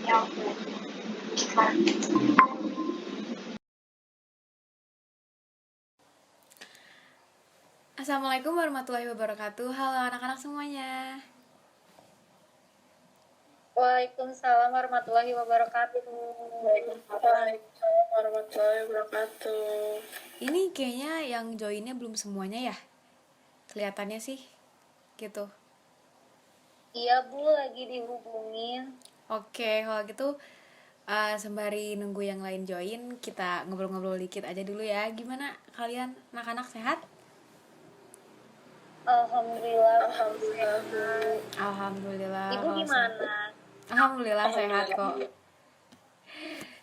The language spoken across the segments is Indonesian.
Ya, oke. Assalamualaikum warahmatullahi wabarakatuh. Halo anak-anak semuanya. Waalaikumsalam warahmatullahi wabarakatuh. Waalaikumsalam warahmatullahi wabarakatuh. Ini kayaknya yang joinnya belum semuanya ya. Kelihatannya sih gitu. Iya Bu, lagi dihubungin. Oke, kalau gitu sembari nunggu yang lain join, kita ngobrol-ngobrol dikit aja dulu ya. Gimana kalian anak-anak sehat? Alhamdulillah. Alhamdulillah, Bu. Alhamdulillah. Ibu kalau gimana? sehat. Alhamdulillah sehat kok.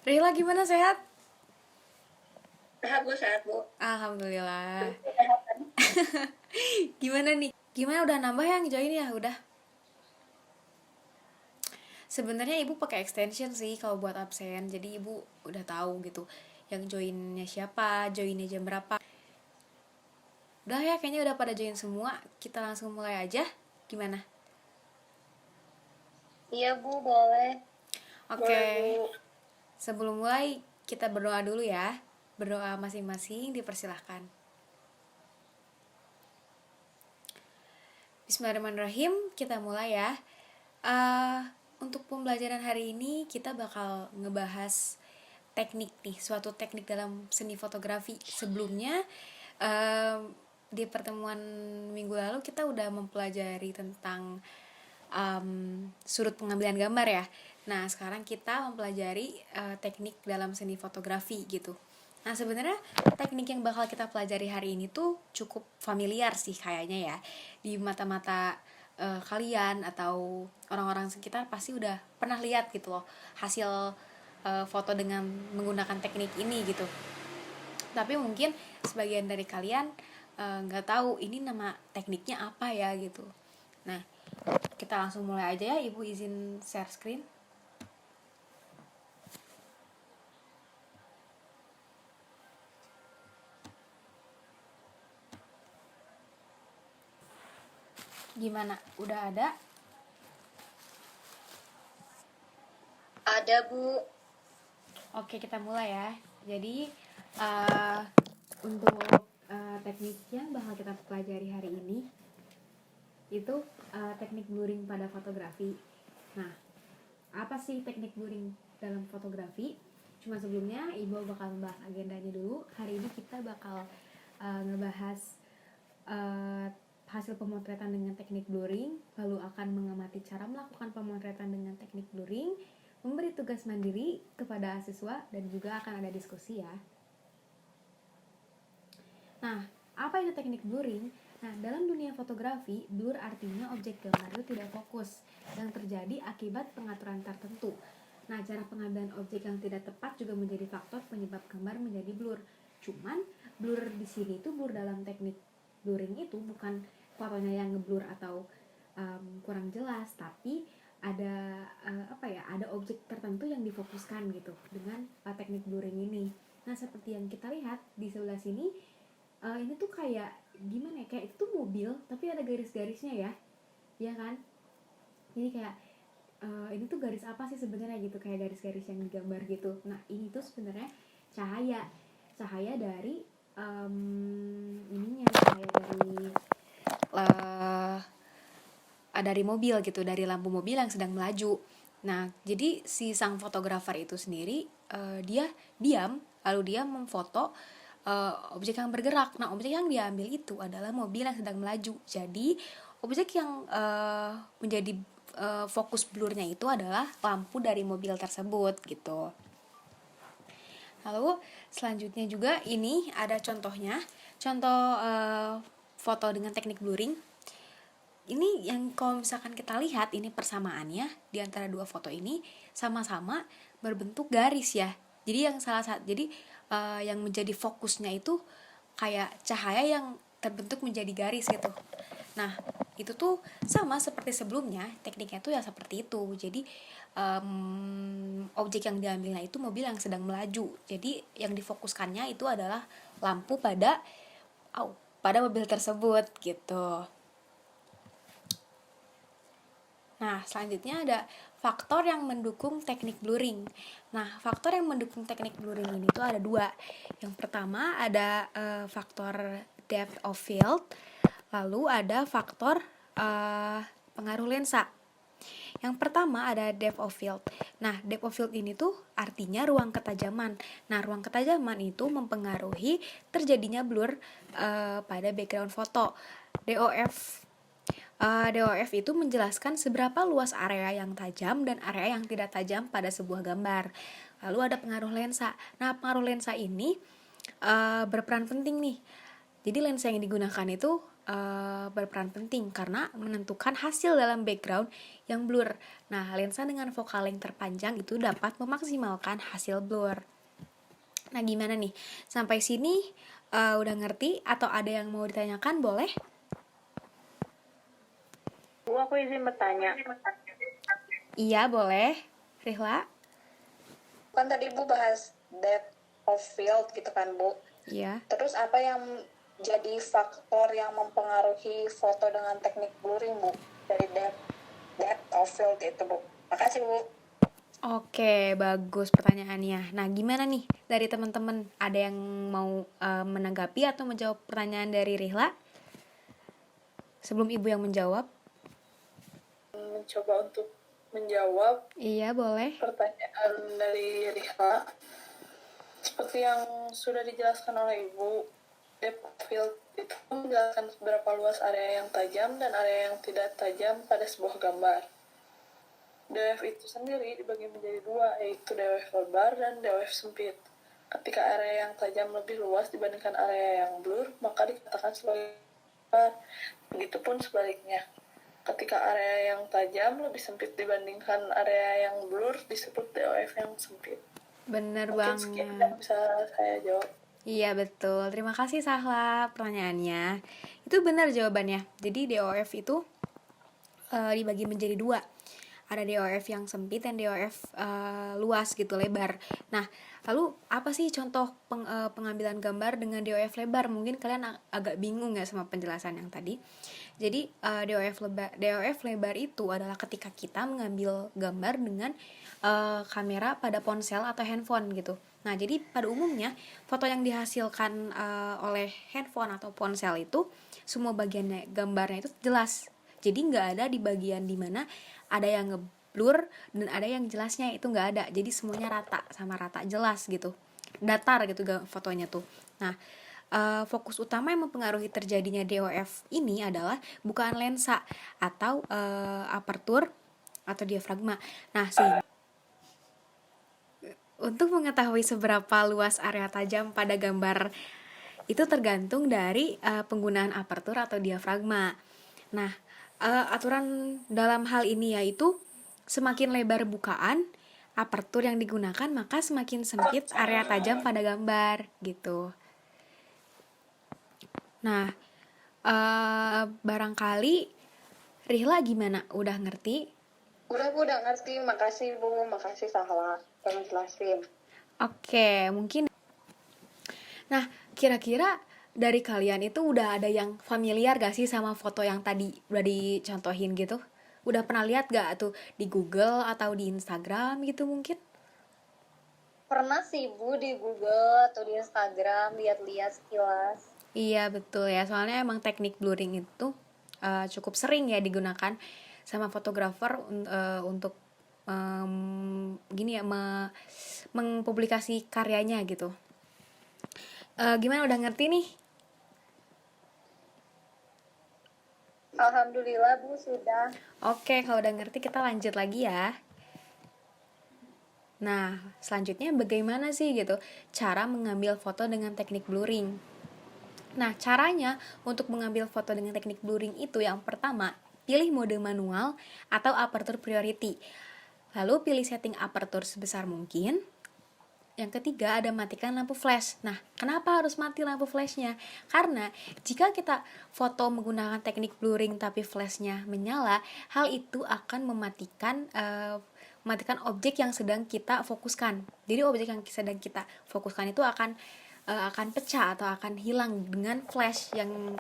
Rila gimana sehat? Sehat, Bu, sehat, Bu. Alhamdulillah. Gimana nih? Gimana udah nambah yang join ya? Udah. Sebenarnya ibu pakai extension sih kalau buat absen, jadi ibu udah tahu gitu yang joinnya siapa, joinnya jam berapa. Udah ya, kayaknya udah pada join semua. Kita langsung mulai aja. Gimana? Iya Bu, boleh. Oke. Boleh, Bu. Sebelum mulai kita berdoa dulu ya. Berdoa masing-masing, dipersilahkan. Bismillahirrahmanirrahim. Kita mulai ya. Untuk pembelajaran hari ini kita bakal ngebahas teknik nih, suatu teknik dalam seni fotografi. Sebelumnya di pertemuan minggu lalu kita udah mempelajari tentang sudut pengambilan gambar ya. Nah sekarang kita mempelajari teknik dalam seni fotografi gitu. Nah sebenarnya teknik yang bakal kita pelajari hari ini tuh cukup familiar sih kayaknya ya di mata-mata kalian atau orang-orang sekitar pasti udah pernah lihat gitu loh hasil foto dengan menggunakan teknik ini gitu. Tapi mungkin sebagian dari kalian nggak tahu ini nama tekniknya apa ya gitu. Nah kita langsung mulai aja ya. Ibu izin share screen. Gimana? Udah ada? Ada Bu. Oke, kita mulai ya. Jadi untuk teknik yang bakal kita pelajari hari ini itu teknik blurring pada fotografi. Nah, apa sih teknik blurring dalam fotografi? Cuma sebelumnya Ibu bakal membahas agendanya dulu. Hari ini kita bakal ngebahas hasil pemotretan dengan teknik blurring, lalu akan mengamati cara melakukan pemotretan dengan teknik blurring, memberi tugas mandiri kepada siswa, dan juga akan ada diskusi ya. Nah, apa itu teknik blurring? Nah, dalam dunia fotografi, blur artinya objek gambar itu tidak fokus yang terjadi akibat pengaturan tertentu. Nah, cara pengambilan objek yang tidak tepat juga menjadi faktor penyebab gambar menjadi blur. Cuman, blur di sini itu blur dalam teknik blurring itu bukan fotonya yang ngeblur atau kurang jelas, tapi ada ada objek tertentu yang difokuskan gitu dengan teknik blurring ini. Nah, seperti yang kita lihat di sebelah sini, ini tuh kayak gimana ya, kayak itu tuh mobil tapi ada garis-garisnya ya, ya kan? Jadi kayak ini tuh garis apa sih sebenarnya gitu, kayak garis-garis yang digambar gitu. Nah ini tuh sebenarnya cahaya dari cahaya dari mobil gitu, dari lampu mobil yang sedang melaju. Nah jadi si sang fotografer itu sendiri dia diam lalu dia memfoto objek yang bergerak. Nah objek yang diambil itu adalah mobil yang sedang melaju. Jadi objek yang menjadi fokus blurnya itu adalah lampu dari mobil tersebut gitu. Lalu selanjutnya juga ini ada contohnya, contoh foto dengan teknik blurring. Ini yang kalau misalkan kita lihat ini persamaannya di antara dua foto ini sama-sama berbentuk garis ya. Jadi yang yang menjadi fokusnya itu kayak cahaya yang terbentuk menjadi garis gitu. Nah itu tuh sama seperti sebelumnya, tekniknya tuh ya seperti itu. Jadi objek yang diambilnya itu mobil yang sedang melaju. Jadi yang difokuskannya itu adalah lampu pada mobil tersebut gitu. Nah, selanjutnya ada faktor yang mendukung teknik blurring. Nah, faktor yang mendukung teknik blurring ini tuh ada dua. Yang pertama ada faktor depth of field, lalu ada faktor pengaruh lensa. Yang pertama ada depth of field. Nah, depth of field ini tuh artinya ruang ketajaman. Nah, ruang ketajaman itu mempengaruhi terjadinya blur pada background foto. DOF itu menjelaskan seberapa luas area yang tajam dan area yang tidak tajam pada sebuah gambar. Lalu ada pengaruh lensa. Nah, pengaruh lensa ini berperan penting nih. Jadi lensa yang digunakan itu berperan penting karena menentukan hasil dalam background yang blur. Nah, lensa dengan vokal yang terpanjang itu dapat memaksimalkan hasil blur. Nah, gimana nih? Sampai sini udah ngerti atau ada yang mau ditanyakan? Boleh? Bu, aku izin bertanya. Iya, boleh. Rihla? Kan tadi Bu bahas depth of field gitu kan, Bu. Iya. Terus apa yang jadi faktor yang mempengaruhi foto dengan teknik blurring, Bu? Dari depth of field itu, Bu. Makasih, Bu. Oke, bagus pertanyaannya. Nah, gimana nih dari teman-teman? Ada yang mau menanggapi atau menjawab pertanyaan dari Rihla? Sebelum Ibu yang menjawab. Mencoba untuk menjawab Iya, boleh. pertanyaan dari Rihla. Seperti yang sudah dijelaskan oleh Ibu, depth of field itu menjelaskan seberapa luas area yang tajam dan area yang tidak tajam pada sebuah gambar. DOF itu sendiri dibagi menjadi dua, yaitu DOF lebar dan DOF sempit. Ketika area yang tajam lebih luas dibandingkan area yang blur, maka dikatakan sebagai lebar. Begitupun sebaliknya. Ketika area yang tajam lebih sempit dibandingkan area yang blur, disebut DOF yang sempit. Bener Mungkin sekian yang banget. bisa saya jawab. Iya, betul. Terima kasih Sahla pertanyaannya. Itu benar jawabannya. Jadi DOF itu dibagi menjadi dua. Ada DOF yang sempit dan DOF luas gitu, lebar. Nah, lalu apa sih contoh pengambilan gambar dengan DOF lebar? Mungkin kalian agak bingung ya sama penjelasan yang tadi. Jadi DOF lebar itu adalah ketika kita mengambil gambar dengan kamera pada ponsel atau handphone gitu. Nah, jadi pada umumnya foto yang dihasilkan oleh handphone atau ponsel itu semua bagiannya gambarnya itu jelas. Jadi nggak ada di bagian dimana ada yang ngeblur dan ada yang jelasnya, itu nggak ada. Jadi semuanya rata, sama rata jelas gitu, datar gitu fotonya tuh. Nah, fokus utama yang mempengaruhi terjadinya DOF ini adalah bukan lensa atau aperture atau diafragma. Nah, untuk mengetahui seberapa luas area tajam pada gambar itu tergantung dari penggunaan aperture atau diafragma. Nah, aturan dalam hal ini yaitu semakin lebar bukaan aperture yang digunakan, maka semakin sempit area tajam pada gambar gitu. Nah, barangkali Rihla gimana? Udah ngerti? Udah Bu, udah ngerti. Makasih Bu, makasih Sahla yang jelasin. Oke, mungkin. Nah, kira-kira dari kalian itu udah ada yang familiar gak sih sama foto yang tadi udah dicontohin gitu? Udah pernah lihat gak tuh di Google atau di Instagram gitu mungkin? Pernah sih Bu di Google atau di Instagram lihat-lihat sekilas. Iya, betul ya. Soalnya emang teknik blurring itu cukup sering ya digunakan sama fotografer untuk gini ya, mengpublikasi karyanya gitu. Gimana, udah ngerti nih? Alhamdulillah Bu sudah. Oke, kalau udah ngerti kita lanjut lagi ya. Nah, selanjutnya bagaimana sih gitu cara mengambil foto dengan teknik blurring? Nah, caranya untuk mengambil foto dengan teknik blurring itu yang pertama, pilih mode manual atau aperture priority. Lalu pilih setting aperture sebesar mungkin. Yang ketiga ada matikan lampu flash. Nah, kenapa harus mati lampu flashnya? Karena jika kita foto menggunakan teknik blurring tapi flashnya menyala, hal itu akan mematikan objek yang sedang kita fokuskan. Jadi objek yang sedang kita fokuskan itu akan pecah atau akan hilang dengan flash yang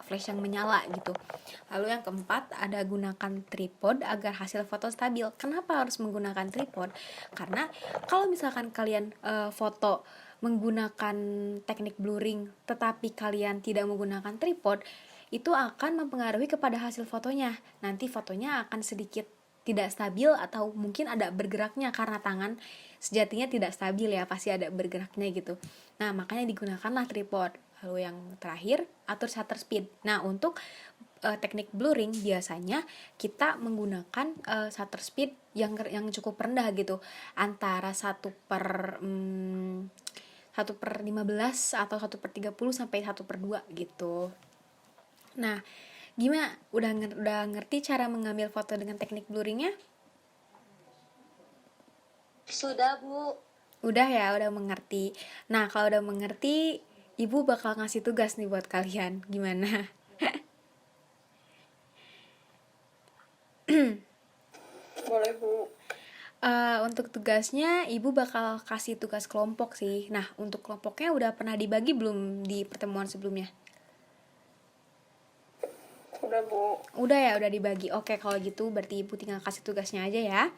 flash yang menyala gitu. Lalu yang keempat, ada gunakan tripod agar hasil foto stabil. Kenapa harus menggunakan tripod? Karena kalau misalkan kalian foto menggunakan teknik blurring tetapi kalian tidak menggunakan tripod, itu akan mempengaruhi kepada hasil fotonya. Nanti fotonya akan sedikit tidak stabil atau mungkin ada bergeraknya karena tangan sejatinya tidak stabil ya, pasti ada bergeraknya gitu. Nah, makanya digunakanlah tripod. Lalu yang terakhir, atur shutter speed. Nah, untuk teknik blurring biasanya kita menggunakan shutter speed yang cukup rendah gitu, antara 1/15 atau 1/30 sampai 1/2 gitu. Nah, gimana? Udah ngerti cara mengambil foto dengan teknik blurringnya? Sudah, Bu. Udah ya, udah mengerti. Nah, kalau udah mengerti, Ibu bakal ngasih tugas nih buat kalian. Gimana? Boleh, Bu. Untuk tugasnya, Ibu bakal kasih tugas kelompok sih. Nah, untuk kelompoknya udah pernah dibagi belum di pertemuan sebelumnya? Udah, Bu. Udah ya, udah dibagi. Oke, kalau gitu berarti Ibu tinggal kasih tugasnya aja ya.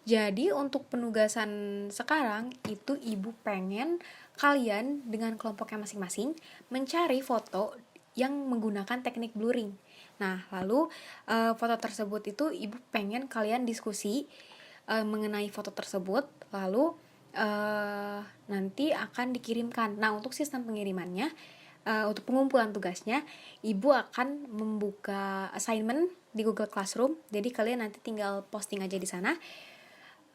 Jadi untuk penugasan sekarang itu Ibu pengen kalian dengan kelompoknya masing-masing mencari foto yang menggunakan teknik blurring. Nah, lalu foto tersebut itu Ibu pengen kalian diskusi mengenai foto tersebut, lalu nanti akan dikirimkan. Nah, untuk sistem pengirimannya, untuk pengumpulan tugasnya, Ibu akan membuka assignment di Google Classroom. Jadi kalian nanti tinggal posting aja di sana.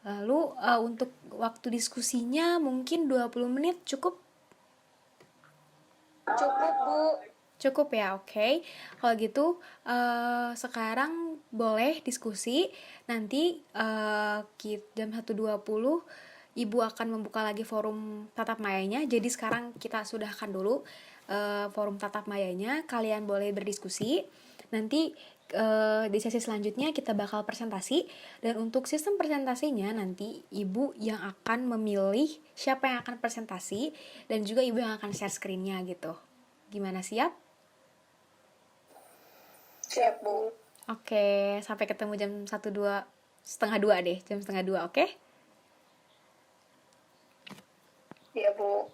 Lalu untuk waktu diskusinya mungkin 20 menit cukup? Cukup, Bu. Cukup ya, oke. Kalau gitu sekarang boleh diskusi. Nanti jam 1.20 Ibu akan membuka lagi forum tatap mayanya. Jadi sekarang kita sudahkan dulu forum tatap mayanya. Kalian boleh berdiskusi. Nanti di sesi selanjutnya kita bakal presentasi. Dan untuk sistem presentasinya nanti Ibu yang akan memilih siapa yang akan presentasi. Dan juga Ibu yang akan share screen-nya gitu. Gimana, siap? Siap, Bu. Oke, sampai ketemu jam 1:30 deh, jam 1:30, oke? Iya, Bu.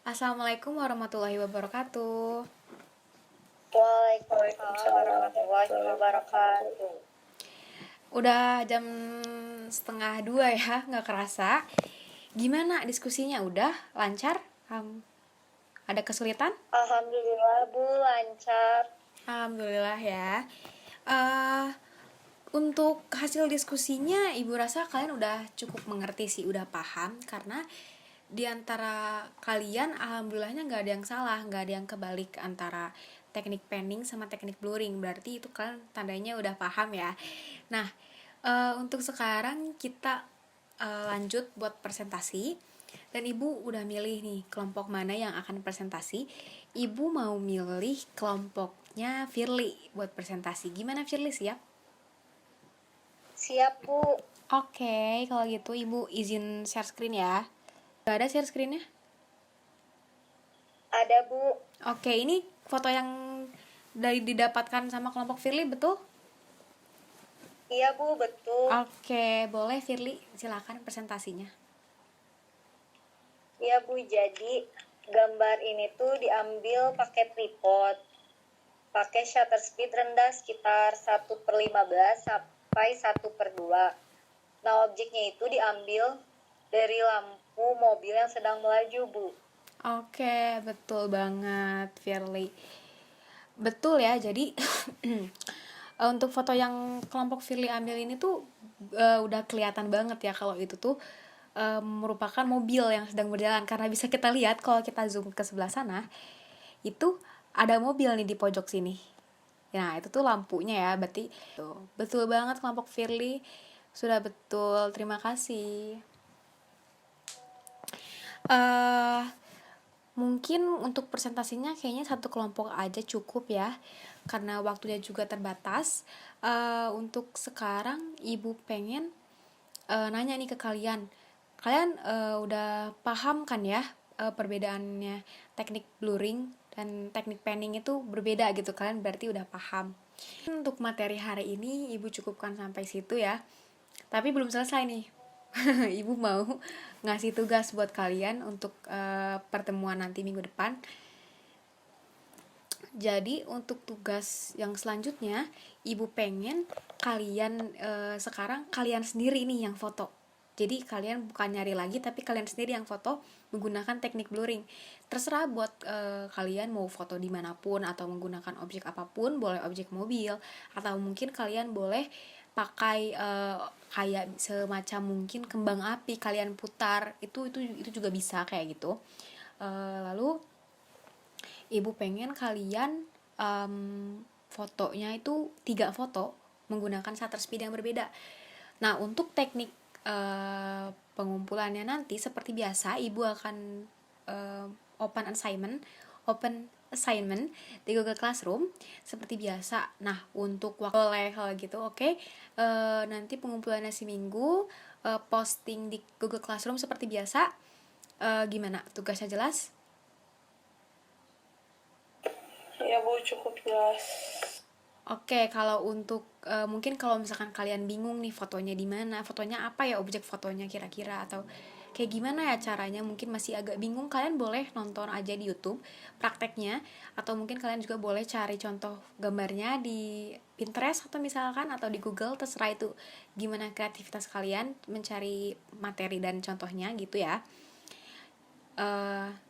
Assalamualaikum warahmatullahi wabarakatuh. Waalaikumsalam warahmatullahi wabarakatuh. Udah jam 1:30 ya, nggak kerasa. Gimana diskusinya? Udah lancar? Ada kesulitan? Alhamdulillah, Bu, lancar. Alhamdulillah ya. Untuk hasil diskusinya, Ibu rasa kalian udah cukup mengerti sih, udah paham. Karena di antara kalian, alhamdulillahnya nggak ada yang salah, nggak ada yang kebalik antara teknik panning sama teknik blurring. Berarti itu kalian tandanya udah paham ya. Nah, untuk sekarang kita lanjut buat presentasi. Dan Ibu udah milih nih kelompok mana yang akan presentasi. Ibu mau milih kelompoknya Firly buat presentasi. Gimana Firly, siap? Siap, Bu. Oke, kalau gitu Ibu izin share screen ya. Gak ada share screen-nya? Ada, Bu. Oke, ini foto yang didapatkan sama kelompok Firly, betul? Iya, Bu, betul. Oke, boleh Firly, silakan presentasinya. Iya, Bu, jadi gambar ini tuh diambil pakai tripod. Pakai shutter speed rendah sekitar 1/15 sampai 1/2. Nah, objeknya itu diambil dari lampu mobil yang sedang melaju, Bu. Oke, betul banget Firly. Betul ya, jadi untuk foto yang kelompok Firly ambil ini tuh udah kelihatan banget ya kalau itu tuh merupakan mobil yang sedang berjalan. Karena bisa kita lihat kalau kita zoom ke sebelah sana, itu ada mobil nih di pojok sini. Nah, itu tuh lampunya ya, berarti tuh, betul banget kelompok Firly. Sudah betul, terima kasih. Mungkin untuk presentasinya kayaknya satu kelompok aja cukup ya, karena waktunya juga terbatas. Untuk sekarang Ibu pengen nanya nih ke kalian kalian udah paham kan ya perbedaannya teknik blurring dan teknik panning itu berbeda gitu, kalian berarti udah paham. Untuk materi hari ini Ibu cukupkan sampai situ ya. Tapi belum selesai nih. Ibu mau ngasih tugas buat kalian untuk pertemuan nanti minggu depan. Jadi untuk tugas yang selanjutnya, Ibu pengen kalian sekarang kalian sendiri nih yang foto. Jadi kalian bukan nyari lagi, tapi kalian sendiri yang foto menggunakan teknik blurring. Terserah buat kalian mau foto dimanapun atau menggunakan objek apapun, boleh objek mobil atau mungkin kalian boleh pakai kayak semacam mungkin kembang api kalian putar, itu juga bisa kayak gitu. Lalu Ibu pengen kalian fotonya itu 3 foto menggunakan shutter speed yang berbeda. Nah, untuk teknik pengumpulannya nanti seperti biasa Ibu akan open assignment di Google Classroom seperti biasa. Nah, untuk waktu boleh kalau gitu, oke. Nanti pengumpulannya seminggu, posting di Google Classroom seperti biasa. Gimana? Tugasnya jelas? Ya Bu, cukup jelas. Oke, kalau untuk mungkin kalau misalkan kalian bingung nih fotonya di mana, fotonya apa ya, objek fotonya kira-kira, atau kayak gimana ya caranya, mungkin masih agak bingung, kalian boleh nonton aja di YouTube prakteknya, atau mungkin kalian juga boleh cari contoh gambarnya di Pinterest atau misalkan atau di Google, terserah itu gimana kreativitas kalian mencari materi dan contohnya gitu ya.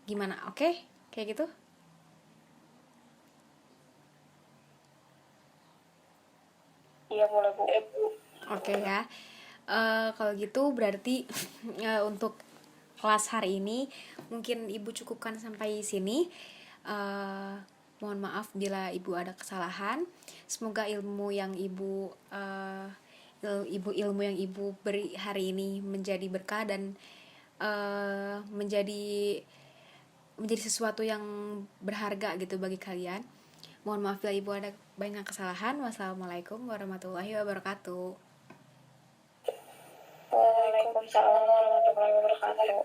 Gimana? Oke? Kayak gitu? Iya boleh Bu. Oke ya. Kalau gitu berarti untuk kelas hari ini mungkin Ibu cukupkan sampai sini. Mohon maaf bila Ibu ada kesalahan. Semoga ilmu yang Ibu beri hari ini menjadi berkah dan menjadi sesuatu yang berharga gitu bagi kalian. Mohon maaf bila Ibu ada banyak kesalahan. Wassalamualaikum warahmatullahi wabarakatuh. Waalaikumsalam warahmatullahi wabarakatuh.